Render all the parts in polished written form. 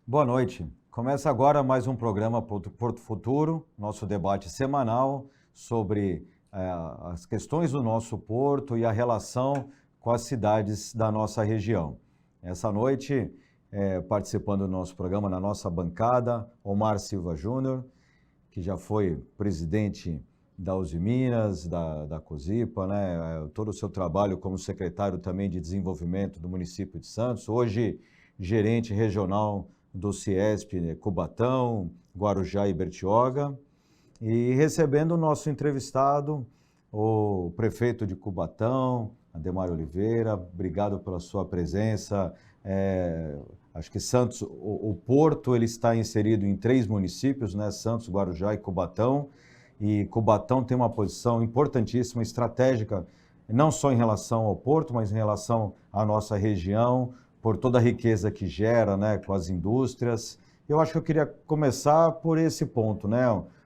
Boa noite. Começa agora mais um programa Porto Futuro, nosso debate semanal sobre as questões do nosso porto e a relação com as cidades da nossa região. Essa noite, participando do nosso programa, na nossa bancada, Omar Silva Júnior, que já foi presidente da Uzi Minas, da Cosipa, né? Todo o seu trabalho como secretário também de desenvolvimento do município de Santos, hoje gerente regional do Ciesp, Cubatão, Guarujá e Bertioga, e recebendo o nosso entrevistado, o prefeito de Cubatão, Ademar Oliveira. Obrigado pela sua presença. Acho que Santos, o Porto, ele está inserido em 3 municípios, né? Santos, Guarujá e Cubatão, e Cubatão tem uma posição importantíssima, estratégica, não só em relação ao Porto, mas em relação à nossa região, por toda a riqueza que gera, né, com as indústrias. Eu acho que eu queria começar por esse ponto, né,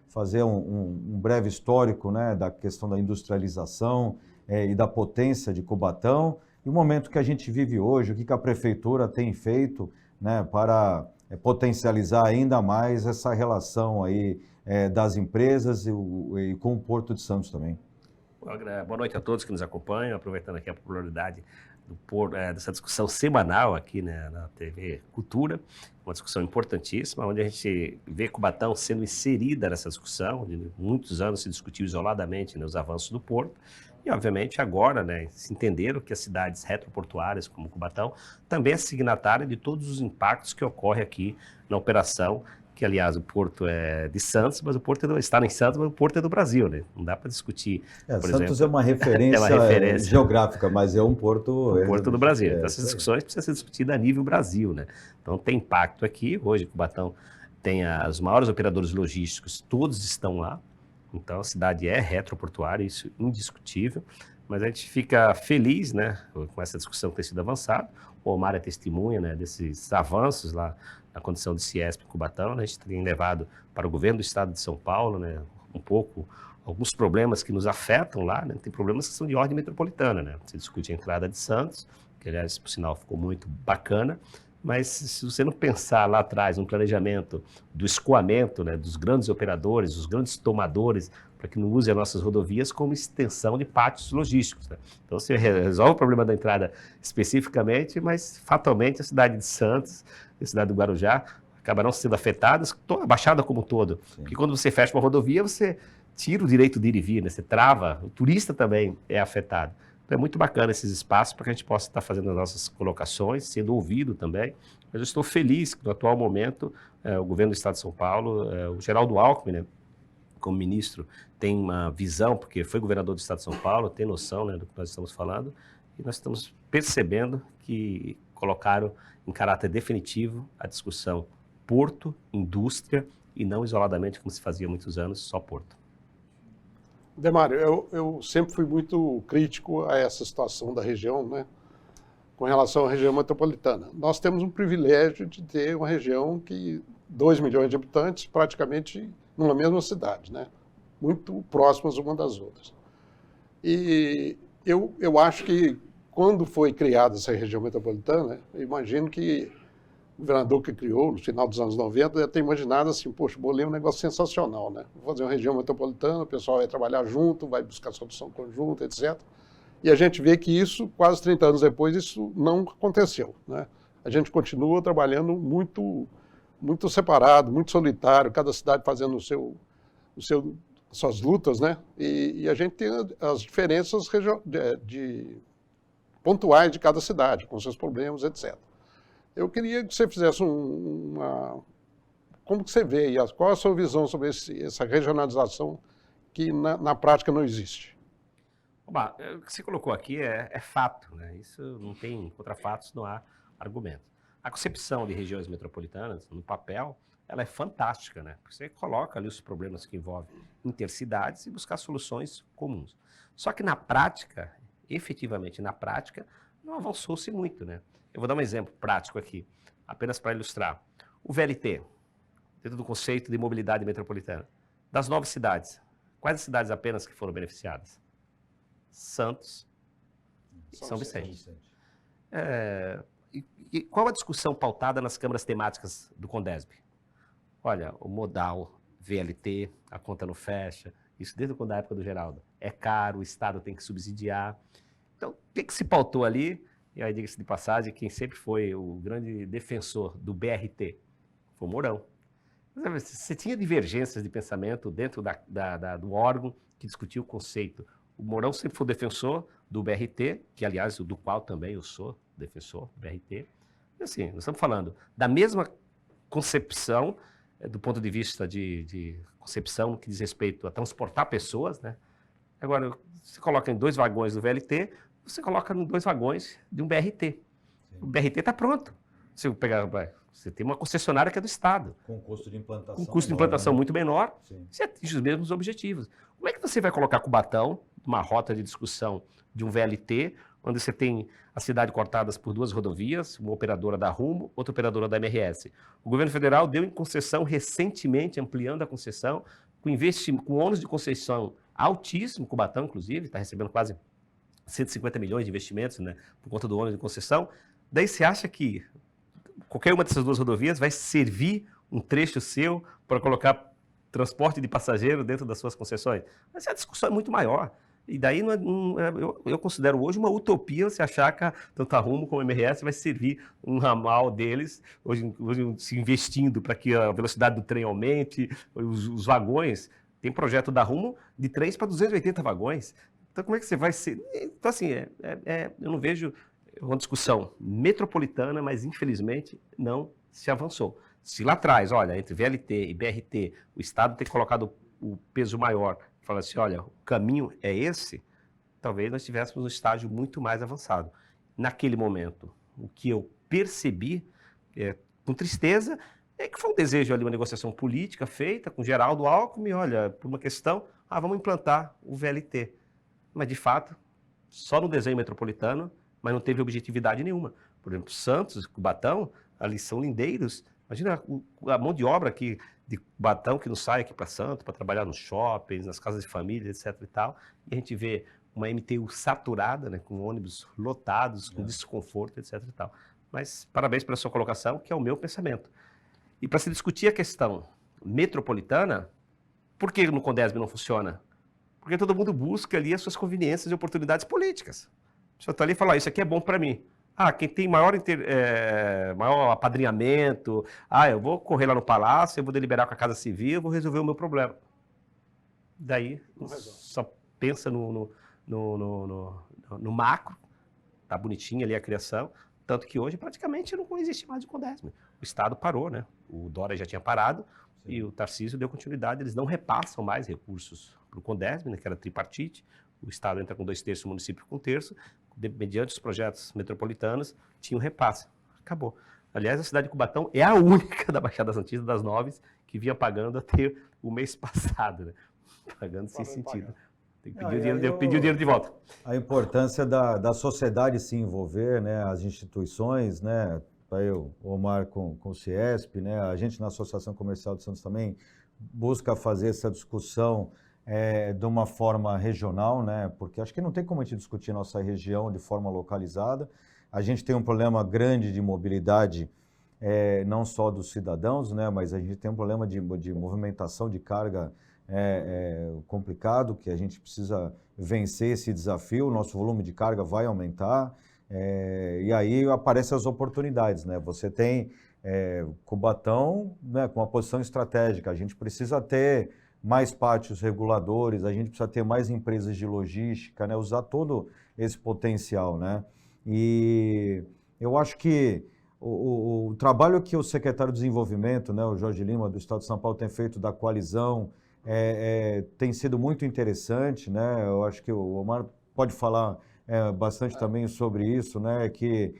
fazer um breve histórico, né, da questão da industrialização e da potência de Cubatão, e o momento que a gente vive hoje, o que a prefeitura tem feito, né, para potencializar ainda mais essa relação aí das empresas e com o Porto de Santos também. Boa noite a todos que nos acompanham, aproveitando aqui a popularidade dessa discussão semanal aqui, né, na TV Cultura, uma discussão importantíssima, onde a gente vê Cubatão sendo inserida nessa discussão, de muitos anos se discutiu isoladamente, né, os avanços do Porto, e obviamente agora, né, se entenderam que as cidades retroportuárias como Cubatão também é signatária de todos os impactos que ocorrem aqui na operação, que aliás o Porto é de Santos, mas o Porto está em Santos, mas o Porto é do Brasil, né? Não dá para discutir, por Santos exemplo, é uma referência geográfica, mas é um porto... O Porto do Brasil. Então, essas discussões precisam ser discutidas a nível Brasil, né? Então tem impacto aqui, hoje Cubatão tem os maiores operadores logísticos, todos estão lá, então a cidade é retroportuária, isso é indiscutível, mas a gente fica feliz, né, com essa discussão que tem sido avançada. O Omar é testemunha, né, desses avanços lá na condição de Ciesp em Cubatão, né? A gente tem levado para o governo do estado de São Paulo, né, alguns problemas que nos afetam lá, né? Tem problemas que são de ordem metropolitana, né? Você discute a entrada de Santos, que aliás, por sinal, ficou muito bacana, mas se você não pensar lá atrás no planejamento do escoamento, né, dos grandes operadores, dos grandes tomadores, para que não use as nossas rodovias como extensão de pátios logísticos, né? Então você resolve o problema da entrada especificamente, mas fatalmente a cidade de Santos e a cidade do Guarujá acabarão sendo afetadas, a Baixada como um todo. Sim. Porque quando você fecha uma rodovia, você tira o direito de ir e vir, né? Você trava, o turista também é afetado. Então é muito bacana esses espaços para que a gente possa estar fazendo as nossas colocações, sendo ouvido também. Mas eu estou feliz que no atual momento o governo do estado de São Paulo, o Geraldo Alckmin, né, como ministro, tem uma visão, porque foi governador do estado de São Paulo, tem noção, né, do que nós estamos falando, e nós estamos percebendo que colocaram em caráter definitivo a discussão porto, indústria, e não isoladamente, como se fazia há muitos anos, só porto. Demário, eu sempre fui muito crítico a essa situação da região, né, com relação à região metropolitana. Nós temos um privilégio de ter uma região que 2 milhões de habitantes praticamente numa mesma cidade, né, muito próximas uma das outras. E eu acho que quando foi criada essa região metropolitana, eu imagino que o governador que criou, no final dos anos 90, deve ter imaginado assim, poxa, Bolê é um negócio sensacional, né? Vou fazer uma região metropolitana, o pessoal vai trabalhar junto, vai buscar solução conjunta, etc. E a gente vê que isso, quase 30 anos depois, isso não aconteceu, né? A gente continua trabalhando muito separado, muito solitário, cada cidade fazendo suas lutas, né? E a gente tem as diferenças pontuais de cada cidade, com seus problemas, etc. Eu queria que você fizesse como que você vê, qual é a sua visão sobre essa regionalização que na prática não existe? Oba, o que você colocou aqui é fato, né? Isso não tem contra fatos, não há argumento. A concepção de regiões metropolitanas, no papel, ela é fantástica, né? Porque você coloca ali os problemas que envolvem intercidades e buscar soluções comuns. Só que na prática, efetivamente na prática, não avançou-se muito, né? Eu vou dar um exemplo prático aqui, apenas para ilustrar. O VLT, dentro do conceito de mobilidade metropolitana, das 9 cidades, quais as cidades apenas que foram beneficiadas? Santos e São Vicente. E qual a discussão pautada nas câmaras temáticas do Condesb? Olha, o modal, VLT, a conta não fecha, isso desde a época do Geraldo. É caro, o Estado tem que subsidiar. Então, o que se pautou ali? E aí, diga-se de passagem, quem sempre foi o grande defensor do BRT foi o Mourão. Você tinha divergências de pensamento dentro do órgão que discutia o conceito. O Mourão sempre foi defensor do BRT, que, aliás, do qual também eu sou defensor do BRT. E assim, nós estamos falando da mesma concepção, do ponto de vista de concepção que diz respeito a transportar pessoas, né? Agora, você coloca em 2 vagões do VLT, você coloca em 2 vagões de um BRT. Sim. O BRT está pronto. Você tem uma concessionária que é do Estado. Com custo de implantação. Com custo de implantação muito menor, sim, você atinge os mesmos objetivos. Como é que você vai colocar Cubatão, uma rota de discussão de um VLT, onde você tem a cidade cortadas por 2 rodovias, uma operadora da Rumo, outra operadora da MRS. O governo federal deu em concessão recentemente, ampliando a concessão, com ônus de concessão altíssimo, Cubatão, inclusive, está recebendo quase 150 milhões de investimentos, né, por conta do ônus de concessão. Daí você acha que qualquer uma dessas 2 rodovias vai servir um trecho seu para colocar transporte de passageiro dentro das suas concessões? Mas a discussão é muito maior. E daí eu considero hoje uma utopia você achar que tanto a Rumo como a MRS vai servir um ramal deles, hoje se investindo para que a velocidade do trem aumente, os vagões. Tem projeto da Rumo de 3 para 280 vagões. Então, como é que você vai ser? Então, assim, eu não vejo uma discussão metropolitana, mas, infelizmente, não se avançou. Se lá atrás, olha, entre VLT e BRT, o Estado tem colocado o peso maior, fala assim, olha, o caminho é esse, talvez nós estivéssemos um estágio muito mais avançado. Naquele momento, o que eu percebi, com tristeza, é que foi um desejo ali, uma negociação política feita com Geraldo Alckmin, olha, por uma questão, vamos implantar o VLT. Mas, de fato, só no desenho metropolitano, mas não teve objetividade nenhuma. Por exemplo, Santos, Cubatão, ali são lindeiros. Imagina a mão de obra aqui de Cubatão que não sai aqui para Santos, para trabalhar nos shoppings, nas casas de família, etc. e tal. E a gente vê uma MTU saturada, né, com ônibus lotados, com desconforto, etc. e tal. Mas parabéns pela sua colocação, que é o meu pensamento. E para se discutir a questão metropolitana, por que no Condesb não funciona? Porque todo mundo busca ali as suas conveniências e oportunidades políticas. O senhor está ali e fala, isso aqui é bom para mim. Quem tem maior apadrinhamento, eu vou correr lá no Palácio, eu vou deliberar com a Casa Civil, eu vou resolver o meu problema. Daí, só pensa no macro, tá bonitinha ali a criação, tanto que hoje praticamente não existe mais o Condesb. O Estado parou, né? O Dória já tinha parado, sim, e o Tarcísio deu continuidade, eles não repassam mais recursos para o Condesb, né, que era tripartite, o Estado entra com 2/3, o município com 1/3, mediante os projetos metropolitanos, tinha um repasse. Acabou. Aliás, a cidade de Cubatão é a única da Baixada Santista, das 9, que vinha pagando até o mês passado, né? Pagando sem sentido. Tem que pedir o dinheiro de volta. A importância da sociedade se envolver, né? As instituições, né? O Omar com o Ciesp, né? A gente na Associação Comercial de Santos também busca fazer essa discussão de uma forma regional, né? Porque acho que não tem como a gente discutir nossa região de forma localizada. A gente tem um problema grande de mobilidade, não só dos cidadãos, né? Mas a gente tem um problema de movimentação de carga complicado, que a gente precisa vencer esse desafio. O nosso volume de carga vai aumentar, e aí aparecem as oportunidades, né? Você tem Cubatão, né, com uma posição estratégica. A gente precisa ter mais pátios reguladores, a gente precisa ter mais empresas de logística, né? Usar todo esse potencial, né? E eu acho que o trabalho que o secretário de Desenvolvimento, né, o Jorge Lima, do Estado de São Paulo, tem feito da coalizão tem sido muito interessante, né? Eu acho que o Omar pode falar bastante também sobre isso, né? Que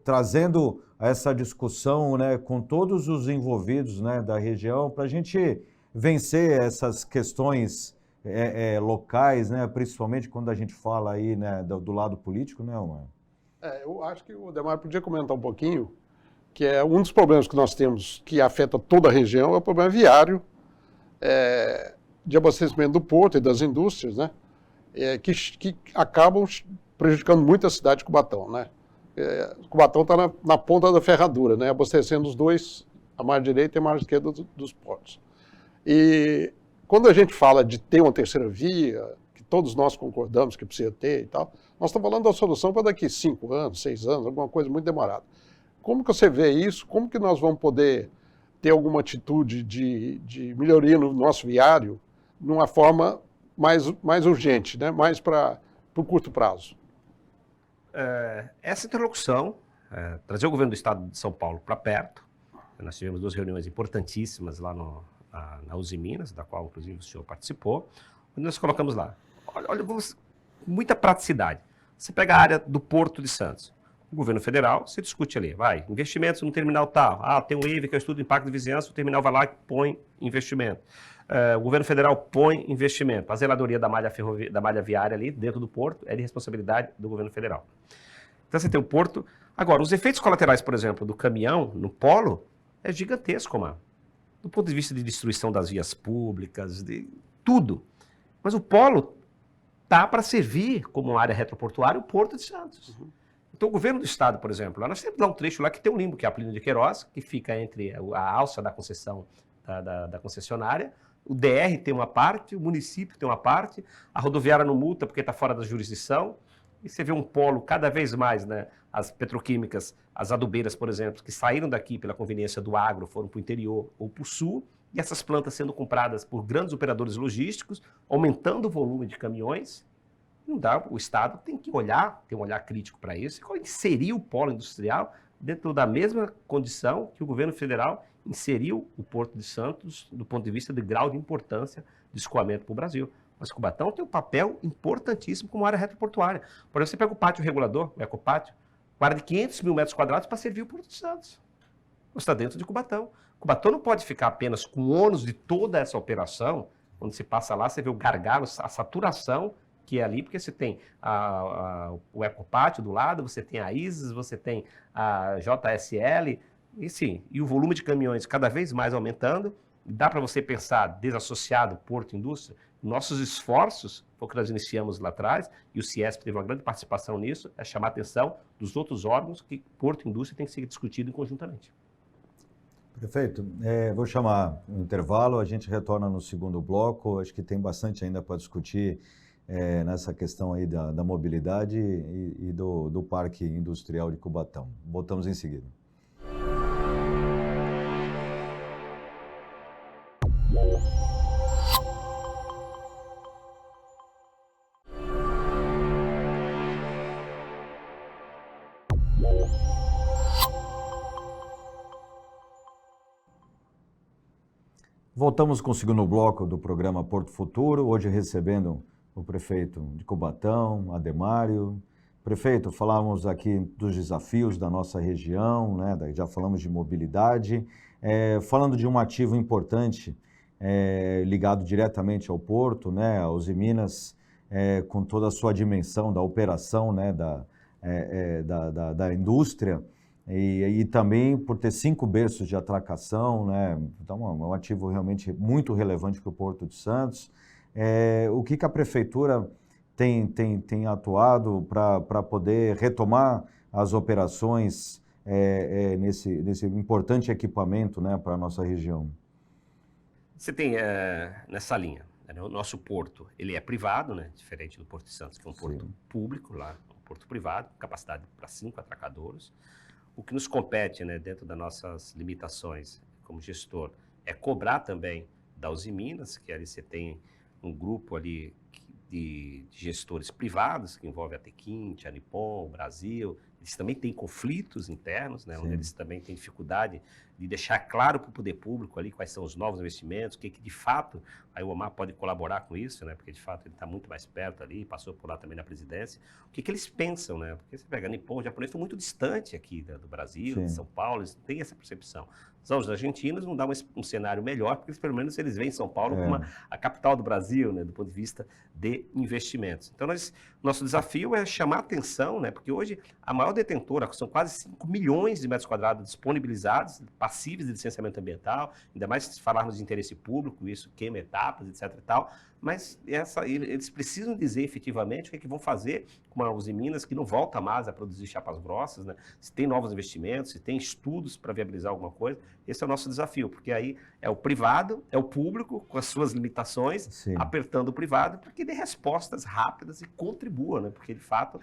trazendo essa discussão, né, com todos os envolvidos, né, da região, para a gente vencer essas questões locais, né, principalmente quando a gente fala aí, né, do lado político, né, Omar? Eu acho que o Demar podia comentar um pouquinho, que é um dos problemas que nós temos que afeta toda a região, é o problema viário, de abastecimento do porto e das indústrias, né, que acabam prejudicando muito a cidade de Cubatão, né. Cubatão está na ponta da ferradura, né, abastecendo os dois, a margem direita e a margem esquerda dos portos. E quando a gente fala de ter uma terceira via, que todos nós concordamos que precisa ter e tal, nós estamos falando da solução para daqui 5 anos, 6 anos, alguma coisa muito demorada. Como que você vê isso? Como que nós vamos poder ter alguma atitude de melhoria no nosso viário de uma forma mais urgente, né? Mais para o curto prazo? Essa interlocução, trazer o governo do estado de São Paulo para perto. Nós tivemos 2 reuniões importantíssimas lá na Uzi Minas, da qual inclusive o senhor participou, onde nós colocamos lá. Olha, muita praticidade. Você pega a área do Porto de Santos. O governo federal, você discute ali, investimentos no terminal tal. Tem o EIVE, que é o Estudo de Impacto de Vizinhança, o terminal vai lá e põe investimento. O governo federal põe investimento. A zeladoria da malha viária ali, dentro do porto, é de responsabilidade do governo federal. Então você tem o porto. Agora, os efeitos colaterais, por exemplo, do caminhão no polo, é gigantesco, mano. Do ponto de vista de destruição das vias públicas, de tudo. Mas o polo tá para servir como área retroportuária o Porto de Santos. Então, o governo do estado, por exemplo, nós temos lá um trecho lá que tem um limbo, que é a Plínio de Queiroz, que fica entre a alça da concessão da concessionária, o DR tem uma parte, o município tem uma parte, a rodoviária não multa porque está fora da jurisdição, e você vê um polo cada vez mais, né? As petroquímicas, as adubeiras, por exemplo, que saíram daqui pela conveniência do agro, foram para o interior ou para o sul, e essas plantas sendo compradas por grandes operadores logísticos, aumentando o volume de caminhões. Não dá, o Estado tem que olhar, ter um olhar crítico para isso, e inserir o polo industrial dentro da mesma condição que o governo federal inseriu o Porto de Santos do ponto de vista de grau de importância de escoamento para o Brasil. Mas Cubatão tem um papel importantíssimo como área retroportuária. Por exemplo, você pega o pátio regulador, o Ecopátio, área de 500 mil metros quadrados para servir o Porto de Santos. Você está dentro de Cubatão. Cubatão não pode ficar apenas com o ônus de toda essa operação. Quando você passa lá, você vê o gargalo, a saturação que é ali, porque você tem o Ecopátio do lado, você tem a ISIS, você tem a JSL, e sim, e o volume de caminhões cada vez mais aumentando. Dá para você pensar desassociado Porto e Indústria? Nossos esforços, foi o que nós iniciamos lá atrás, e o Ciesp teve uma grande participação nisso, é chamar a atenção dos outros órgãos que Porto e Indústria tem que ser discutido conjuntamente. Perfeito. Vou chamar um intervalo, a gente retorna no segundo bloco, acho que tem bastante ainda para discutir nessa questão aí da mobilidade e do Parque Industrial de Cubatão. Voltamos em seguida. Voltamos com o segundo bloco do programa Porto Futuro, hoje recebendo o prefeito de Cubatão, Ademário. Prefeito, falamos aqui dos desafios da nossa região, né? Já falamos de mobilidade, falando de um ativo importante ligado diretamente ao porto, né? A Uzi Minas, com toda a sua dimensão da operação, né? Da indústria, e também por ter 5 berços de atracação, né? Então, é um ativo realmente muito relevante para o Porto de Santos. O que a Prefeitura tem atuado para poder retomar as operações nesse importante equipamento, né, para a nossa região? Você tem nessa linha, né, o nosso porto, ele é privado, né, diferente do Porto de Santos, que é um porto público, lá, um porto privado, capacidade para 5 atracadores. O que nos compete, né, dentro das nossas limitações como gestor, é cobrar também da Uzi Minas, que ali você tem um grupo ali de gestores privados, que envolve a Tequinte, a Nippon, o Brasil, eles também têm conflitos internos, né, Sim. onde eles também têm dificuldade de deixar claro para o poder público ali quais são os novos investimentos, o que de fato a Iomar pode colaborar com isso, né, porque de fato ele está muito mais perto ali, passou por lá também na presidência, o que eles pensam, né, porque você pega Nippon, os japoneses estão muito distante aqui do Brasil, Sim. de São Paulo, eles não têm essa percepção. Os argentinos não dão um cenário melhor, porque pelo menos eles veem São Paulo como a capital do Brasil, né, do ponto de vista de investimentos. Então, nosso desafio é chamar atenção, né, porque hoje a maior detentora, são quase 5 milhões de metros quadrados disponibilizados, passíveis de licenciamento ambiental, ainda mais se falarmos de interesse público, isso queima etapas, etc. e tal, mas eles precisam dizer efetivamente o que vão fazer com a Uzi Minas, que não volta mais a produzir chapas grossas, né? Se tem novos investimentos, se tem estudos para viabilizar alguma coisa. Esse é o nosso desafio, porque aí é o privado, é o público, com as suas limitações, Sim. apertando o privado, porque dê respostas rápidas e contribua, né? Porque, de fato,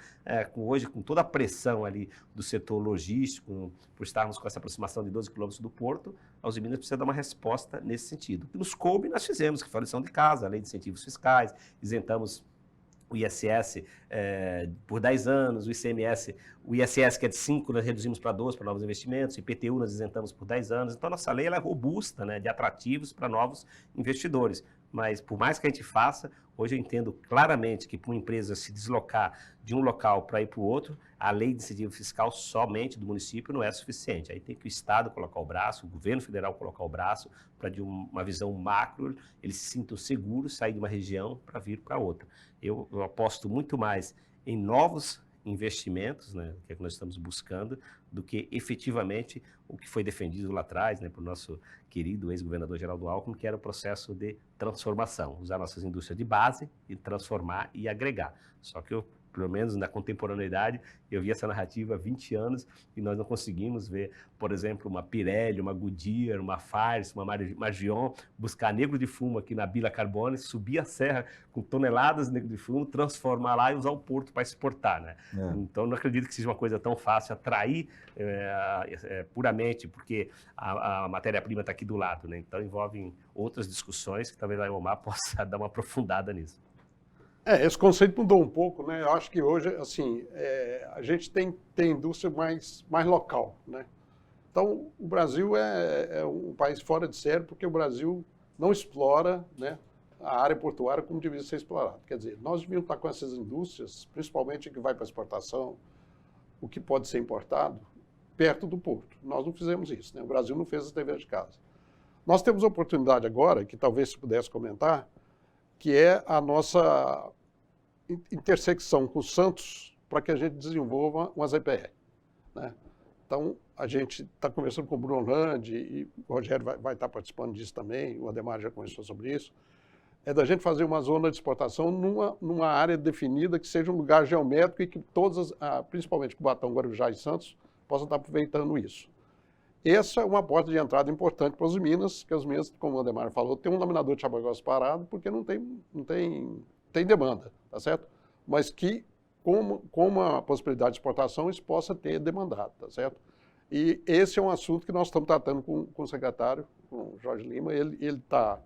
hoje, com toda a pressão ali do setor logístico, por estarmos com essa aproximação de 12 quilômetros do porto, a Uzi Minas precisa dar uma resposta nesse sentido. Nos coube, nós fizemos, que foi a lição de casa, a lei de incentivos fiscais, isentamos o ISS por 10 anos, o ICMS, o ISS que é de 5, nós reduzimos para 12 para novos investimentos, o IPTU nós isentamos por 10 anos, então a nossa lei ela é robusta, né, de atrativos para novos investidores. Mas por mais que a gente faça, hoje eu entendo claramente que para uma empresa se deslocar de um local para ir para o outro, a lei de incentivo fiscal somente do município não é suficiente. Aí tem que o Estado colocar o braço, o governo federal colocar o braço, para de uma visão macro, eles se sintam seguros, sair de uma região para vir para outra. Eu aposto muito mais em novos investimentos, né, que é que nós estamos buscando, do que efetivamente o que foi defendido lá atrás, né, por nosso querido ex-governador Geraldo Alckmin, que era o processo de transformação, usar nossas indústrias de base e transformar e agregar. Só que pelo menos na contemporaneidade, eu vi essa narrativa há 20 anos e nós não conseguimos ver, por exemplo, uma Pirelli, uma Goodyear, uma Firestone, uma Margion buscar negro de fumo aqui na Bila Carbone, subir a serra com toneladas de negro de fumo, transformar lá e usar o porto para exportar, né? Então, não acredito que seja uma coisa tão fácil atrair puramente, porque a matéria-prima está aqui do lado, né? Então, envolve outras discussões que talvez a Iomar possa dar uma aprofundada nisso. Esse conceito mudou um pouco, né? Eu acho que hoje, assim, a gente tem indústria mais local, né? Então, o Brasil é um país fora de série, porque o Brasil não explora, né, a área portuária como devia ser explorado. Quer dizer, nós devíamos estar com essas indústrias, principalmente o que vai para exportação, o que pode ser importado, perto do porto. Nós não fizemos isso, né? O Brasil não fez esse dever de casa. Nós temos a oportunidade agora, que talvez se pudesse comentar, que é a nossa intersecção com Santos para que a gente desenvolva uma ZPE, né? Então, a gente está conversando com o Bruno Landi e o Rogério vai estar participando disso também, o Ademar já conversou sobre isso, da gente fazer uma zona de exportação numa área definida que seja um lugar geométrico e que todas, principalmente Cubatão, Guarujá e Santos, possam estar aproveitando isso. Essa é uma porta de entrada importante para as Minas, que as Minas, como o Ademar falou, tem um laminador de chapa grossa parado porque não tem demanda, tá certo? Mas que, com uma possibilidade de exportação, isso possa ter demandado, tá certo? E esse é um assunto que nós estamos tratando com o secretário, com o Jorge Lima, ele está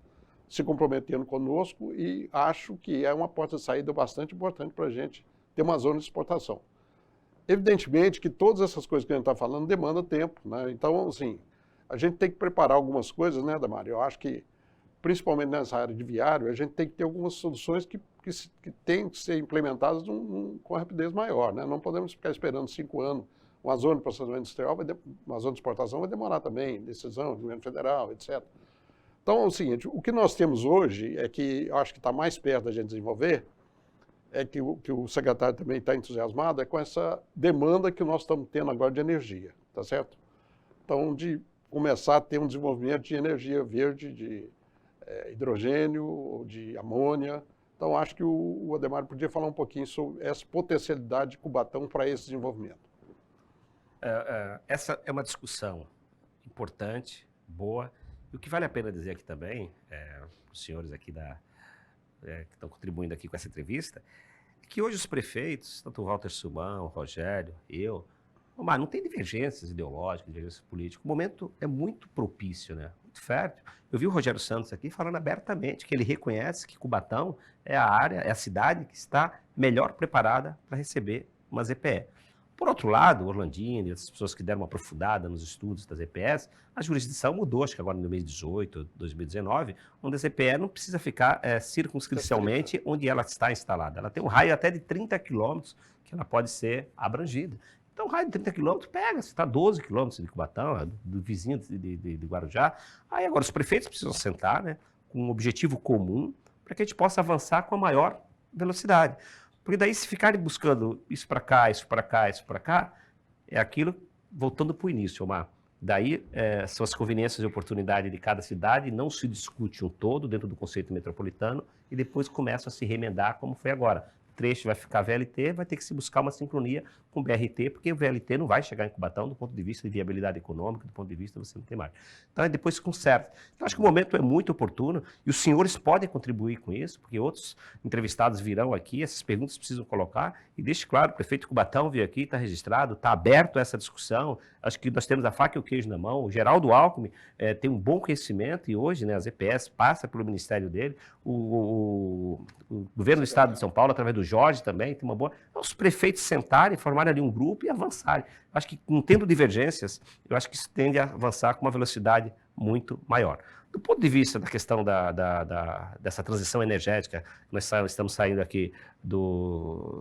se comprometendo conosco e acho que é uma porta de saída bastante importante para a gente ter uma zona de exportação. Evidentemente que todas essas coisas que a gente está falando demandam tempo, né? Então, assim, a gente tem que preparar algumas coisas, né, Damari? Eu acho que, principalmente nessa área de viário, a gente tem que ter algumas soluções que têm que ser implementadas com rapidez maior, né? Não podemos ficar esperando 5 anos. Uma zona de processamento industrial, uma zona de exportação vai demorar também, decisão do governo federal, etc. Então, é o seguinte, o que nós temos hoje é que, eu acho que está mais perto da gente desenvolver, que o secretário também está entusiasmado, é com essa demanda que nós estamos tendo agora de energia, tá certo? Então, de começar a ter um desenvolvimento de energia verde, de hidrogênio, de amônia. Então, acho que o Ademar podia falar um pouquinho sobre essa potencialidade de Cubatão para esse desenvolvimento. Essa é uma discussão importante, boa, e o que vale a pena dizer aqui também, para os senhores aqui que estão contribuindo aqui com essa entrevista, é que hoje os prefeitos, tanto o Walter Suman, o Rogério, eu, mas não tem divergências ideológicas, divergências políticas. O momento é muito propício, né? Muito fértil. Eu vi o Rogério Santos aqui falando abertamente que ele reconhece que Cubatão é a cidade que está melhor preparada para receber uma ZPE. Por outro lado, o Orlandini, as pessoas que deram uma aprofundada nos estudos das EPS, a jurisdição mudou, acho que agora no mês 18, 2019, onde a EPE não precisa ficar circunscricionalmente onde ela está instalada. Ela tem um raio até de 30 quilômetros que ela pode ser abrangida. Então, o raio de 30 quilômetros pega, você está a 12 quilômetros de Cubatão, do vizinho de Guarujá. Aí agora os prefeitos precisam sentar, né, com um objetivo comum para que a gente possa avançar com a maior velocidade. Porque daí, se ficarem buscando isso para cá, isso para cá, isso para cá, é aquilo voltando para o início, Omar. Daí são as conveniências e oportunidades de cada cidade, não se discute um todo dentro do conceito metropolitano e depois começa a se remendar como foi agora. O trecho vai ficar VLT, vai ter que se buscar uma sincronia com o BRT, porque o VLT não vai chegar em Cubatão do ponto de vista de viabilidade econômica, do ponto de vista você não tem mais. Então, depois se conserta. Então, acho que o momento é muito oportuno e os senhores podem contribuir com isso, porque outros entrevistados virão aqui, essas perguntas precisam colocar e deixe claro, o prefeito Cubatão veio aqui, está registrado, está aberto a essa discussão, acho que nós temos a faca e o queijo na mão, o Geraldo Alckmin tem um bom conhecimento e hoje, né, as EPS passa pelo ministério dele, o governo do estado de São Paulo, através do Jorge também, tem uma boa... Então, os prefeitos sentarem, formarem ali um grupo e avançarem. Acho que, não tendo divergências, eu acho que isso tende a avançar com uma velocidade muito maior. Do ponto de vista da questão dessa transição energética, nós estamos saindo aqui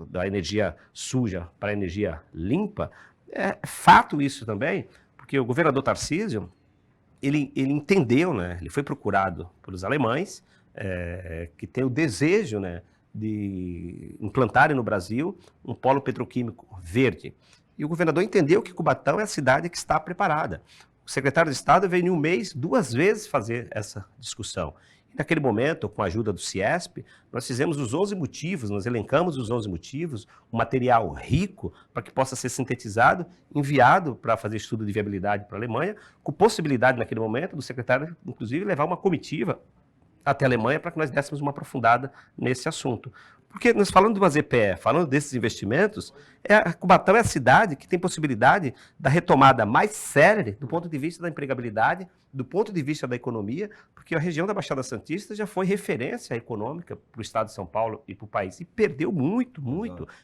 da energia suja para a energia limpa, é fato isso também, porque o governador Tarcísio, ele entendeu, né, ele foi procurado pelos alemães, que tem o desejo, né, de implantarem no Brasil um polo petroquímico verde. E o governador entendeu que Cubatão é a cidade que está preparada. O secretário de Estado veio em um mês 2 vezes fazer essa discussão. E naquele momento, com a ajuda do CIESP, nós fizemos os 11 motivos, nós elencamos os 11 motivos, um material rico para que possa ser sintetizado, enviado para fazer estudo de viabilidade para a Alemanha, com possibilidade naquele momento do secretário, inclusive, levar uma comitiva até a Alemanha para que nós dessemos uma aprofundada nesse assunto. Porque nós falando de uma ZPE, falando desses investimentos, Cubatão é a cidade que tem possibilidade da retomada mais célere do ponto de vista da empregabilidade, do ponto de vista da economia, porque a região da Baixada Santista já foi referência econômica para o estado de São Paulo e para o país, e perdeu muito,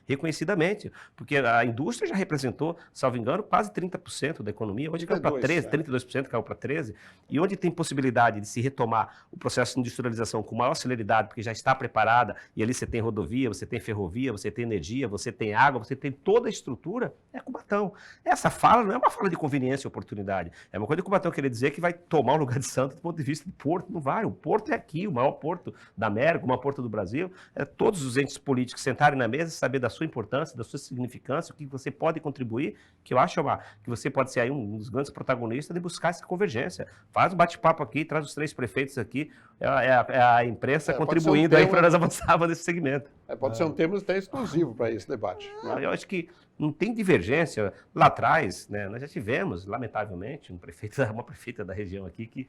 reconhecidamente, porque a indústria já representou, salvo engano, quase 30% da economia, hoje caiu para 13%, 32% caiu para 13%, e onde tem possibilidade de se retomar o processo de industrialização com maior celeridade, porque já está preparada, e ali você tem rodovia, você tem ferrovia, você tem energia, você tem água, você tem toda a estrutura, é Cubatão. Essa fala não é uma fala de conveniência e oportunidade, é uma coisa de Cubatão querer dizer que vai tomar o lugar de Santos do ponto de vista do porto, não vai, o porto é aqui, o maior porto da América, o maior porto do Brasil, todos os entes políticos sentarem na mesa e saber da sua importância, da sua significância, o que você pode contribuir, que eu acho, que você pode ser aí um dos grandes protagonistas de buscar essa convergência. Faz um bate-papo aqui, traz os 3 prefeitos aqui, a imprensa contribuindo aí para nós avançarmos nesse segmento. Pode ser um tema até exclusivo para esse debate. Eu acho que não tem divergência. Lá atrás, né, nós já tivemos, lamentavelmente, uma prefeita da região aqui que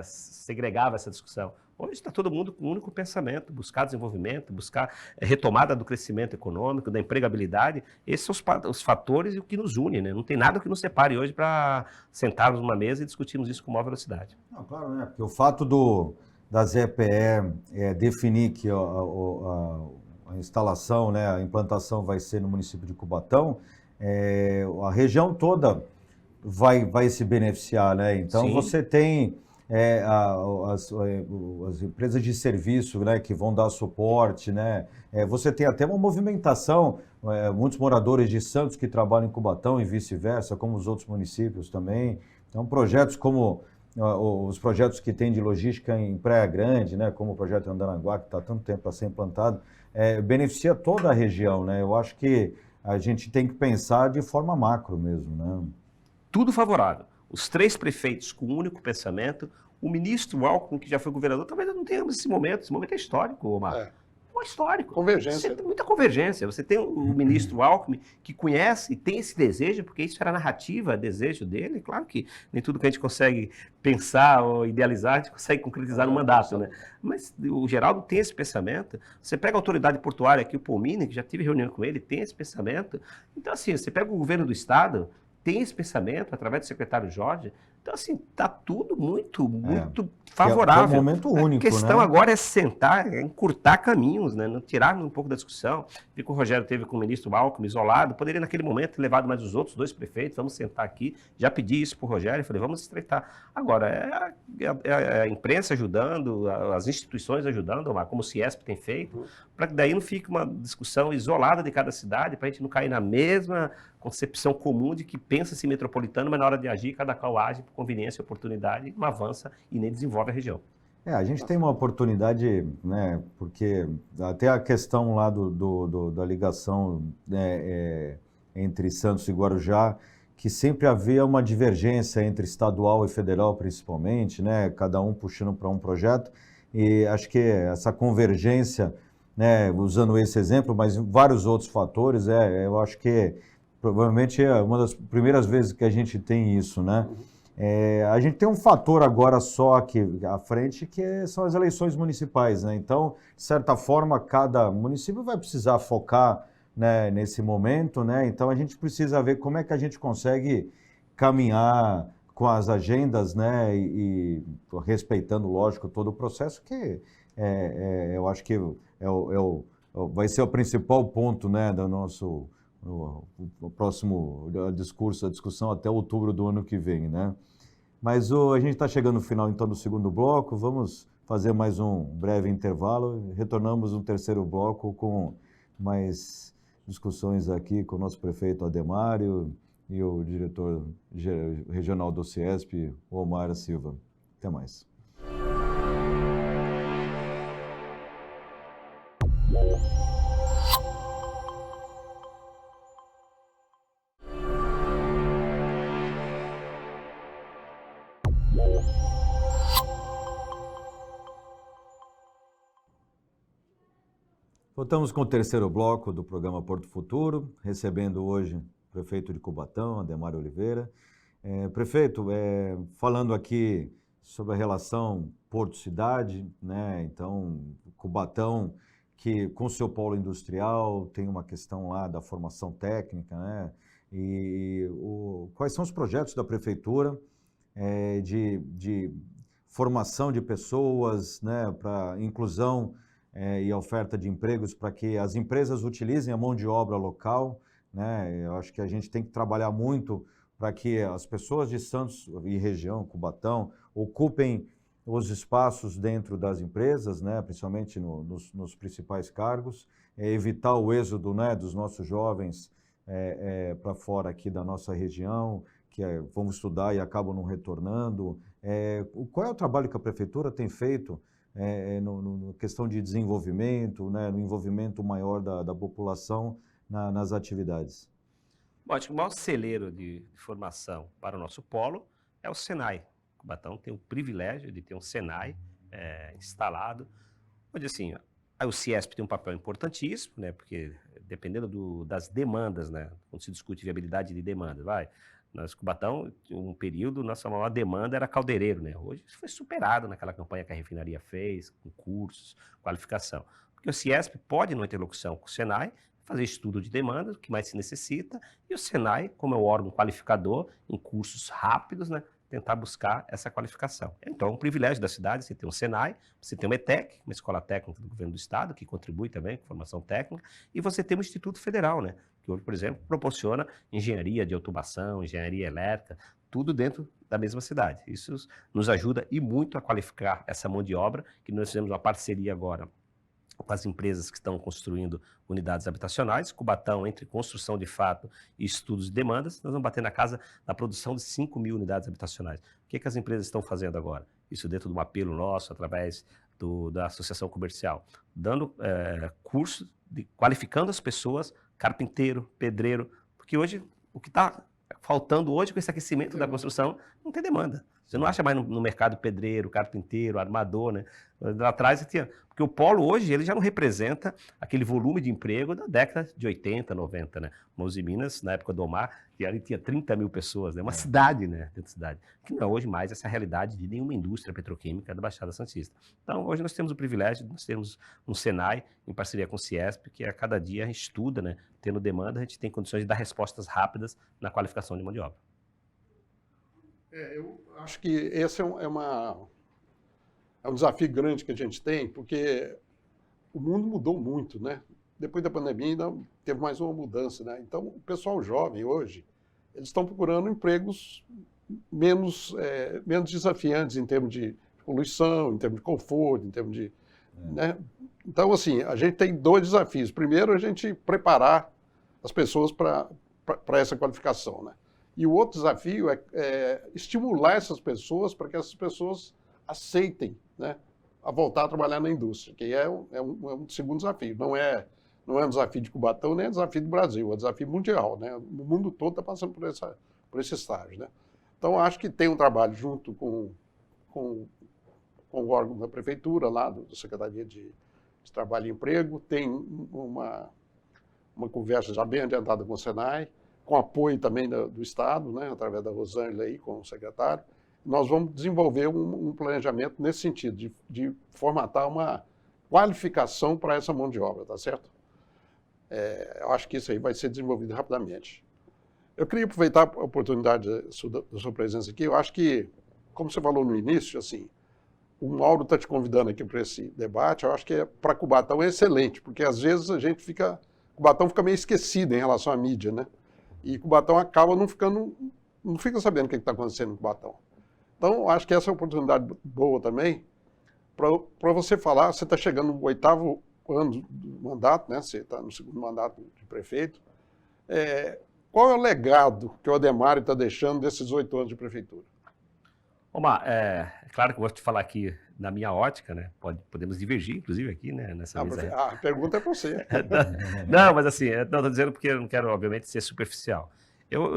segregava essa discussão. Hoje está todo mundo com um único pensamento, buscar desenvolvimento, buscar retomada do crescimento econômico, da empregabilidade. Esses são os fatores e o que nos une, né? Não tem nada que nos separe hoje para sentarmos numa mesa e discutirmos isso com maior velocidade. Não, claro, né? Porque o fato da ZPE definir que a instalação, né, a implantação vai ser no município de Cubatão, a região toda vai se beneficiar, né? Então, sim, você tem as empresas de serviço, né, que vão dar suporte, né? Você tem até uma movimentação, muitos moradores de Santos que trabalham em Cubatão e vice-versa, como os outros municípios também. Então, projetos como os projetos que tem de logística em Praia Grande, né, como o projeto Andaraguá, que está há tanto tempo para ser implantado, beneficia toda a região, né? Eu acho que a gente tem que pensar de forma macro mesmo, né? Tudo favorável. Os 3 prefeitos com um único pensamento, o ministro Alckmin, que já foi governador, talvez não tenhamos esse momento é histórico, Omar. É histórico. Convergência. Você tem muita convergência. Você tem o ministro Alckmin que conhece e tem esse desejo, porque isso era a narrativa, desejo dele. Claro que nem tudo que a gente consegue pensar ou idealizar, a gente consegue concretizar no mandato, né? Mas o Geraldo tem esse pensamento. Você pega a autoridade portuária aqui, o Pomini, que já tive reunião com ele, tem esse pensamento. Então, assim, você pega o governo do estado, tem esse pensamento através do secretário Jorge. Então, assim, está tudo muito Que favorável. é um momento único, A questão né? agora é sentar, é encurtar caminhos, né? Não tirar um pouco da discussão. Vi que o Rogério teve com o ministro Alckmin isolado, poderia naquele momento ter levado mais os outros 2 prefeitos, vamos sentar aqui. Já pedi isso para o Rogério, falei, vamos estreitar. Agora, é a imprensa ajudando, as instituições ajudando, como o Ciesp tem feito, para que daí não fique uma discussão isolada de cada cidade, para a gente não cair na mesma concepção comum de que pensa-se metropolitano, mas na hora de agir, cada qual age por conveniência e oportunidade, não avança e nem desenvolve a região. A gente tem uma oportunidade, né, porque até a questão lá da ligação, né, entre Santos e Guarujá, que sempre havia uma divergência entre estadual e federal, principalmente, né, cada um puxando para um projeto, e acho que essa convergência, né, usando esse exemplo, mas vários outros fatores, eu acho que provavelmente é uma das primeiras vezes que a gente tem isso, né? A gente tem um fator agora só aqui à frente, que são as eleições municipais, né? Então, de certa forma, cada município vai precisar focar, né, nesse momento, né? Então, a gente precisa ver como é que a gente consegue caminhar com as agendas, né? E respeitando, lógico, todo o processo, que eu acho que vai ser o principal ponto, né, do nosso o próximo discurso, a discussão até outubro do ano que vem, né? Mas a gente está chegando no final, então, do segundo bloco. Vamos fazer mais um breve intervalo. Retornamos no terceiro bloco com mais discussões aqui com o nosso prefeito Ademário e o diretor regional do Ciesp, Omar Silva. Até mais. Voltamos com o terceiro bloco do programa Porto Futuro, recebendo hoje o prefeito de Cubatão, Ademário Oliveira. Prefeito, falando aqui sobre a relação Porto-Cidade, né? Então, Cubatão, que com seu polo industrial tem uma questão lá da formação técnica, né? E quais são os projetos da prefeitura de formação de pessoas, né, para inclusão e a oferta de empregos, para que as empresas utilizem a mão de obra local, né? Eu acho que a gente tem que trabalhar muito para que as pessoas de Santos e região, Cubatão, ocupem os espaços dentro das empresas, né? Principalmente nos principais cargos, evitar o êxodo, né, dos nossos jovens para fora aqui da nossa região, que vão estudar e acabam não retornando. Qual é o trabalho que a prefeitura tem feito na questão de desenvolvimento, né, no envolvimento maior da população nas atividades? Bom, acho que o maior celeiro de formação para o nosso polo é o Senai. O Cubatão tem o privilégio de ter um Senai instalado, onde assim, o Ciesp tem um papel importantíssimo, né, porque dependendo das demandas, né, quando se discute viabilidade de demanda, nós, Cubatão, um período, nossa maior demanda era caldeireiro, né? Hoje isso foi superado naquela campanha que a refinaria fez, com cursos, qualificação. Porque o Ciesp pode, numa interlocução com o Senai, fazer estudo de demanda, o que mais se necessita, e o Senai, como é o órgão qualificador, em cursos rápidos, né, tentar buscar essa qualificação. Então, é um privilégio da cidade, você tem um Senai, você tem uma ETEC, uma escola técnica do governo do estado, que contribui também com formação técnica, e você tem um Instituto Federal, né, que hoje, por exemplo, proporciona engenharia de automação, engenharia elétrica, tudo dentro da mesma cidade. Isso nos ajuda e muito a qualificar essa mão de obra, que nós fizemos uma parceria agora com as empresas que estão construindo unidades habitacionais. Cubatão, entre construção de fato e estudos de demandas, nós vamos bater na casa da produção de 5.000 unidades habitacionais. O que as empresas estão fazendo agora? Isso dentro de um apelo nosso, através da associação comercial, dando curso, qualificando as pessoas, carpinteiro, pedreiro, porque hoje, o que está faltando hoje com esse aquecimento da construção, não tem demanda. Você não acha mais no mercado pedreiro, carpinteiro, armador, né? Lá atrás você tinha... Porque o polo hoje, ele já não representa aquele volume de emprego da década de 80, 90, né? Mãos e Minas, na época do Omar, que ali tinha 30 mil pessoas, né? Uma cidade, né? Dentro da cidade. Que não é hoje mais essa realidade de nenhuma indústria petroquímica da Baixada Santista. Então, hoje nós temos o privilégio, nós temos um Senai, em parceria com o Ciesp, que a cada dia a gente estuda, né? Tendo demanda, a gente tem condições de dar respostas rápidas na qualificação de mão de obra. Eu acho que esse é um desafio grande que a gente tem, porque o mundo mudou muito, né? Depois da pandemia ainda teve mais uma mudança, né? Então, o pessoal jovem hoje, eles estão procurando empregos menos desafiantes em termos de poluição, em termos de conforto, em termos de... né? Então, assim, a gente tem 2 desafios. Primeiro, a gente preparar as pessoas para essa qualificação, né? E o outro desafio é estimular essas pessoas para que essas pessoas aceitem, né, a voltar a trabalhar na indústria, que é um segundo desafio. Não é um desafio de Cubatão, nem é um desafio do Brasil, é um desafio mundial, né? O mundo todo está passando por esse estágio, né? Então, acho que tem um trabalho junto com o órgão da prefeitura, lá da Secretaria de Trabalho e Emprego, tem uma conversa já bem adiantada com o Senai, com apoio também do Estado, né, através da Rosângela aí, com o secretário. Nós vamos desenvolver um planejamento nesse sentido, de formatar uma qualificação para essa mão de obra, tá certo? Eu acho que isso aí vai ser desenvolvido rapidamente. Eu queria aproveitar a oportunidade da sua presença aqui. Eu acho que, como você falou no início, assim, o Mauro está te convidando aqui para esse debate. Eu acho que para Cubatão é excelente, porque às vezes Cubatão fica meio esquecido em relação à mídia, né? E Cubatão acaba não fica sabendo o que está acontecendo em Cubatão. Então, acho que essa é uma oportunidade boa também para você falar. Você está chegando no 8º ano do mandato, né? Você está no 2º mandato de prefeito. Qual é o legado que o Ademar está deixando desses 8 anos de prefeitura? Omar, é claro que eu vou te falar aqui na minha ótica, né? Podemos divergir, inclusive, aqui, né? Nessa mesa. A pergunta é para você. Não, mas assim, não estou dizendo porque eu não quero, obviamente, ser superficial.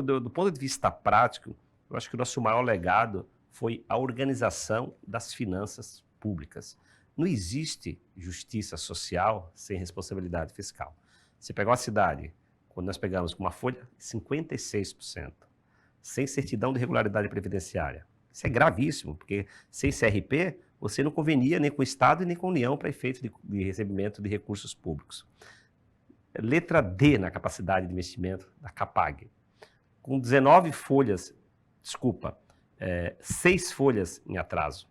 Do ponto de vista prático, eu acho que o nosso maior legado foi a organização das finanças públicas. Não existe justiça social sem responsabilidade fiscal. Você pegar uma cidade, quando nós pegamos com uma folha, 56%, sem certidão de regularidade previdenciária. Isso é gravíssimo, porque sem CRP, você não convenia nem com o Estado e nem com a União para efeito de recebimento de recursos públicos. Letra D na capacidade de investimento da Capag. Com 19 folhas, 6 folhas em atraso.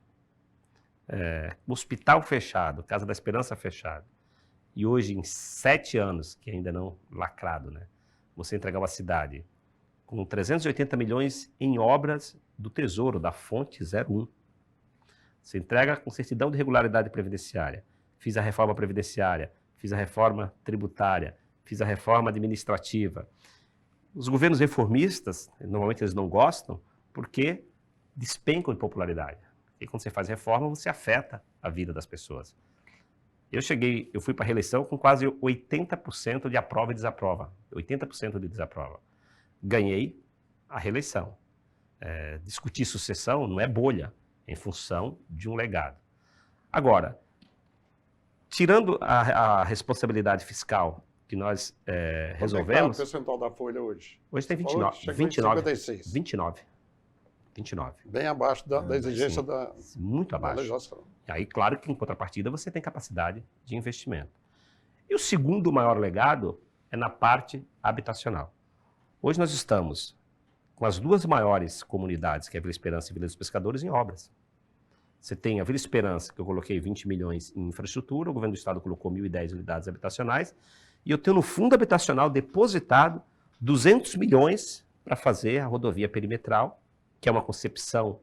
Hospital fechado, Casa da Esperança fechado. E hoje, em 7 anos, que ainda não lacrado, né? Você entregar uma cidade com 380 milhões em obras do Tesouro, da fonte 01. Você entrega com certidão de regularidade previdenciária. Fiz a reforma previdenciária, fiz a reforma tributária, fiz a reforma administrativa. Os governos reformistas, normalmente eles não gostam, porque despencam de popularidade. E quando você faz reforma, você afeta a vida das pessoas. Eu fui para a reeleição com quase 80% de aprova e desaprova. 80% de desaprova. Ganhei a reeleição. Discutir sucessão não é bolha, em função de um legado. Agora, tirando a responsabilidade fiscal que nós resolvemos... Qual é o percentual da folha hoje? Hoje tem 29. 29. Bem abaixo da exigência da muito abaixo. Da legislação. E aí, claro que em contrapartida você tem capacidade de investimento. E o segundo maior legado é na parte habitacional. Hoje nós estamos com as 2 maiores comunidades, que é a Vila Esperança e Vila dos Pescadores, em obras. Você tem a Vila Esperança, que eu coloquei 20 milhões em infraestrutura, o governo do estado colocou 1.010 unidades habitacionais, e eu tenho no fundo habitacional depositado 200 milhões para fazer a rodovia perimetral, que é uma concepção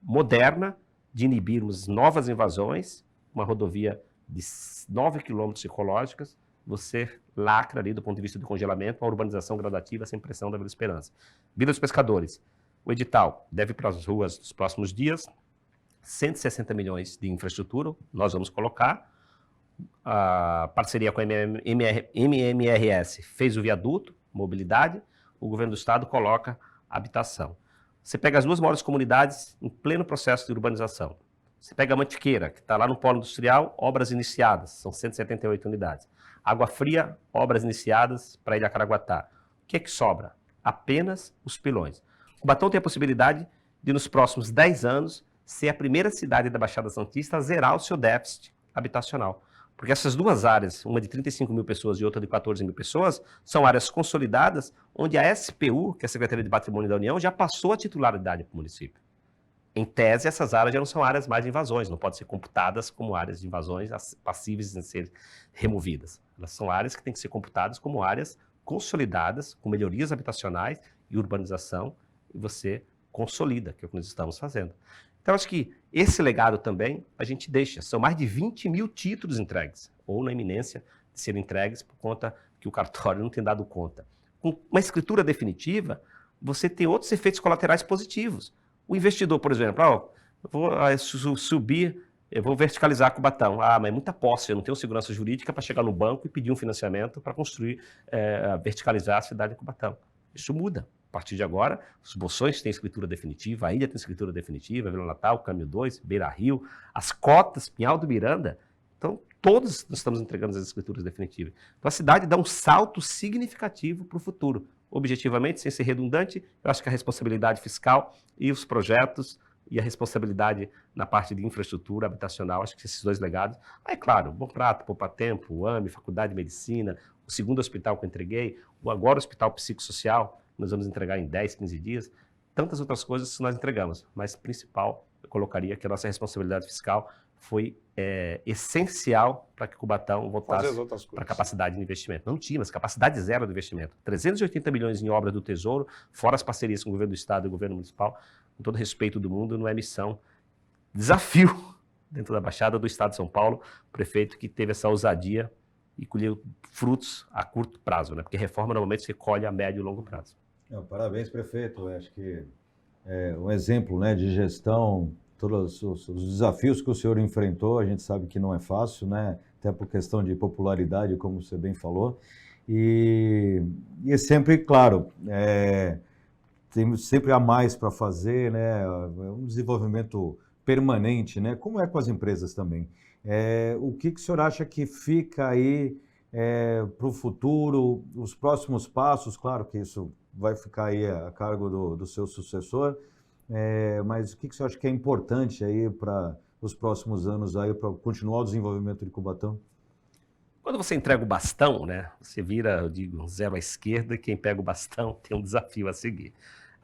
moderna de inibirmos novas invasões, uma rodovia de 9 quilômetros ecológicas, você lacra ali do ponto de vista do congelamento, uma urbanização gradativa sem pressão da Vila Esperança. Vila dos Pescadores, o edital deve ir para as ruas nos próximos dias, 160 milhões de infraestrutura, nós vamos colocar, a parceria com a MMRS fez o viaduto, mobilidade, o governo do estado coloca habitação. Você pega as duas maiores comunidades em pleno processo de urbanização. Você pega a Mantiqueira, que está lá no polo industrial, obras iniciadas, são 178 unidades. Água Fria, obras iniciadas para Ilha Caraguatá. O que é que sobra? Apenas os pilões. Cubatão tem a possibilidade de, nos próximos 10 anos, ser a primeira cidade da Baixada Santista a zerar o seu déficit habitacional. Porque essas duas áreas, uma de 35 mil pessoas e outra de 14 mil pessoas, são áreas consolidadas, onde a SPU, que é a Secretaria de Patrimônio da União, já passou a titularidade para o município. Em tese, essas áreas já não são áreas mais de invasões, não podem ser computadas como áreas de invasões passíveis de ser removidas. Elas são áreas que têm que ser computadas como áreas consolidadas, com melhorias habitacionais e urbanização, e você consolida, que é o que nós estamos fazendo. Então, acho que esse legado também a gente deixa. São mais de 20 mil títulos entregues, ou na iminência de serem entregues por conta que o cartório não tem dado conta. Com uma escritura definitiva, você tem outros efeitos colaterais positivos. O investidor, por exemplo, eu vou subir, eu vou verticalizar Cubatão. Mas é muita posse, eu não tenho segurança jurídica para chegar no banco e pedir um financiamento para construir, verticalizar a cidade de Cubatão. Isso muda. A partir de agora, os Bolsões têm escritura definitiva, a ilha tem escritura definitiva, Vila Natal, Caminho 2, Beira Rio, as cotas, Pinhal do Miranda. Então, todos nós estamos entregando as escrituras definitivas. Então, a cidade dá um salto significativo para o futuro. Objetivamente, sem ser redundante, eu acho que a responsabilidade fiscal e os projetos e a responsabilidade na parte de infraestrutura habitacional, acho que esses dois legados. É claro, Bom Prato, Poupa Tempo, o AME, Faculdade de Medicina, o segundo hospital que eu entreguei, agora o Hospital Psicossocial, nós vamos entregar em 10, 15 dias, tantas outras coisas que nós entregamos, mas principal, eu colocaria que a nossa responsabilidade fiscal foi essencial para que Cubatão voltasse para a capacidade de investimento. Não tínhamos capacidade zero de investimento. 380 milhões em obras do Tesouro, fora as parcerias com o governo do Estado e o governo municipal, com todo respeito do mundo, não é missão. Desafio dentro da Baixada do Estado de São Paulo, o prefeito que teve essa ousadia e colheu frutos a curto prazo, né? Porque reforma normalmente se colhe a médio e longo prazo. Parabéns, prefeito. Eu acho que é um exemplo, né, de gestão. Todos os desafios que o senhor enfrentou, a gente sabe que não é fácil, né? Até por questão de popularidade, como você bem falou. E é sempre, claro, tem sempre a mais para fazer, né? Um desenvolvimento permanente, né? Como é com as empresas também. O que o senhor acha que fica aí para o futuro, os próximos passos? Claro que isso vai ficar aí a cargo do seu sucessor, mas o que o senhor acha que é importante aí para os próximos anos aí para continuar o desenvolvimento de Cubatão? Quando você entrega o bastão, né, você vira, eu digo, zero à esquerda, e quem pega o bastão tem um desafio a seguir.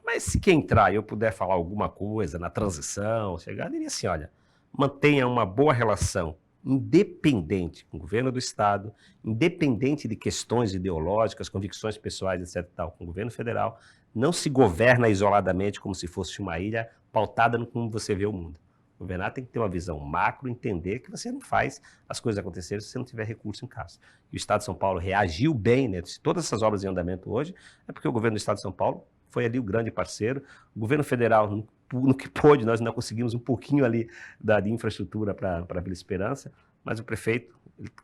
Mas se quem entrar e eu puder falar alguma coisa na transição, chegar, eu diria assim, olha, mantenha uma boa relação independente com o governo do Estado, independente de questões ideológicas, convicções pessoais, etc., tal, com o governo federal. Não se governa isoladamente como se fosse uma ilha pautada no como você vê o mundo. Governar tem que ter uma visão macro, entender que você não faz as coisas acontecerem se você não tiver recurso em casa. E o Estado de São Paulo reagiu bem, né? Se todas essas obras em andamento hoje, é porque o governo do Estado de São Paulo foi ali o grande parceiro. O governo federal, no que pôde, nós ainda conseguimos um pouquinho ali de infraestrutura para a Vila Esperança, mas o prefeito,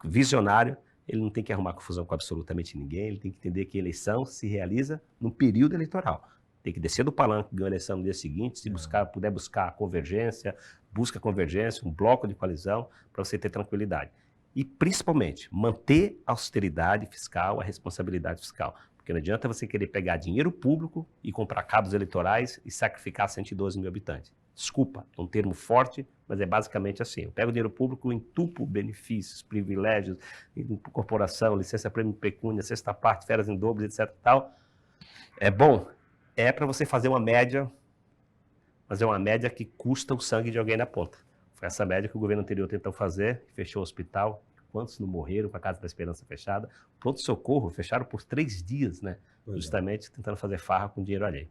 visionário, ele não tem que arrumar confusão com absolutamente ninguém, ele tem que entender que a eleição se realiza num período eleitoral. Tem que descer do palanque, ganhar a eleição no dia seguinte, se puder buscar convergência, busca convergência, um bloco de coalizão, para você ter tranquilidade. E, principalmente, manter a austeridade fiscal, a responsabilidade fiscal. Porque não adianta você querer pegar dinheiro público e comprar cabos eleitorais e sacrificar 112 mil habitantes. Desculpa, é um termo forte, mas é basicamente assim. Eu pego o dinheiro público, entupo benefícios, privilégios, corporação, licença prêmio pecúnia, sexta parte, férias em dobro, etc. Tal. É bom, é para você fazer uma média, mas é uma média que custa o sangue de alguém na ponta. Foi essa média que o governo anterior tentou fazer, fechou o hospital. Quantos não morreram com a Casa da Esperança fechada? Pronto-socorro, fecharam por 3 dias, né? Justamente tentando fazer farra com dinheiro alheio.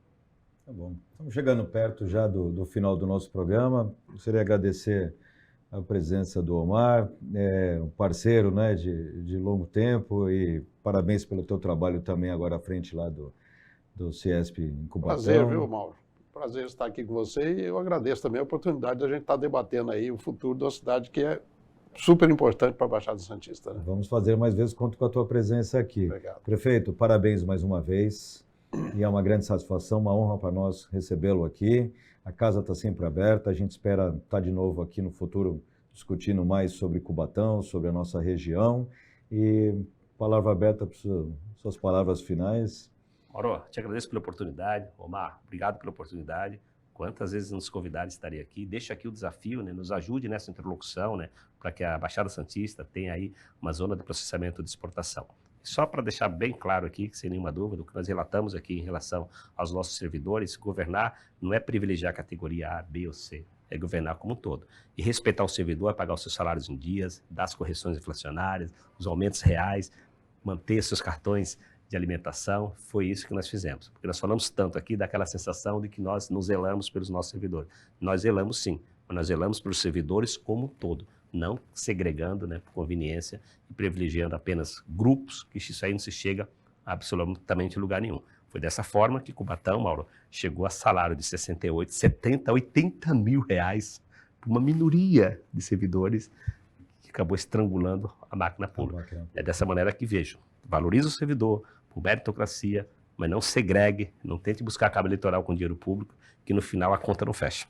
Tá bom. Estamos chegando perto já do final do nosso programa. Gostaria de agradecer a presença do Omar, um parceiro, né, de longo tempo, e parabéns pelo teu trabalho também agora à frente lá do CIESP em Cubatão. Prazer, viu, Mauro? Prazer estar aqui com você, e eu agradeço também a oportunidade de a gente estar debatendo aí o futuro da cidade, que é super importante para a Baixada Santista. Né? Vamos fazer mais vezes, conto com a tua presença aqui. Obrigado. Prefeito, parabéns mais uma vez. e é uma grande satisfação, uma honra para nós recebê-lo aqui. A casa está sempre aberta, a gente espera estar de novo aqui no futuro discutindo mais sobre Cubatão, sobre a nossa região. E palavra aberta para suas palavras finais. Mauro, te agradeço pela oportunidade. Omar, obrigado pela oportunidade. Quantas vezes nos convidarem, estarei aqui. Deixa aqui o desafio, né? Nos ajude nessa interlocução, né? Para que a Baixada Santista tenha aí uma zona de processamento de exportação. Só para deixar bem claro aqui, sem nenhuma dúvida, o que nós relatamos aqui em relação aos nossos servidores, governar não é privilegiar a categoria A, B ou C, é governar como um todo. E respeitar o servidor é pagar os seus salários em dias, dar as correções inflacionárias, os aumentos reais, manter seus cartões de alimentação. Foi isso que nós fizemos. Porque nós falamos tanto aqui daquela sensação de que nós nos zelamos pelos nossos servidores. Nós zelamos sim, mas nós zelamos pelos servidores como um todo, não segregando, né, por conveniência e privilegiando apenas grupos, que isso aí não se chega a absolutamente lugar nenhum. Foi dessa forma que Cubatão, Mauro, chegou a salário de 68, 70, 80 mil reais para uma minoria de servidores que acabou estrangulando a máquina pública. É dessa maneira que vejo. Valorize o servidor, por meritocracia, mas não segregue, não tente buscar cabo eleitoral com dinheiro público, que no final a conta não fecha.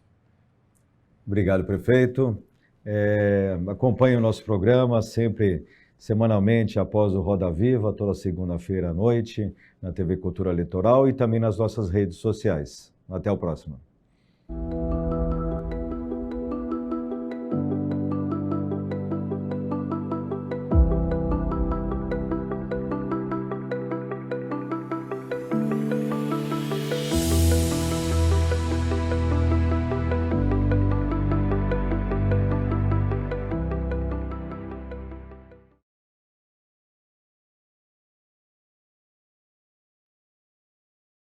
Obrigado, prefeito. Acompanhe o nosso programa sempre semanalmente após o Roda Viva, toda segunda-feira à noite, na TV Cultura Litoral e também nas nossas redes sociais. Até o próximo.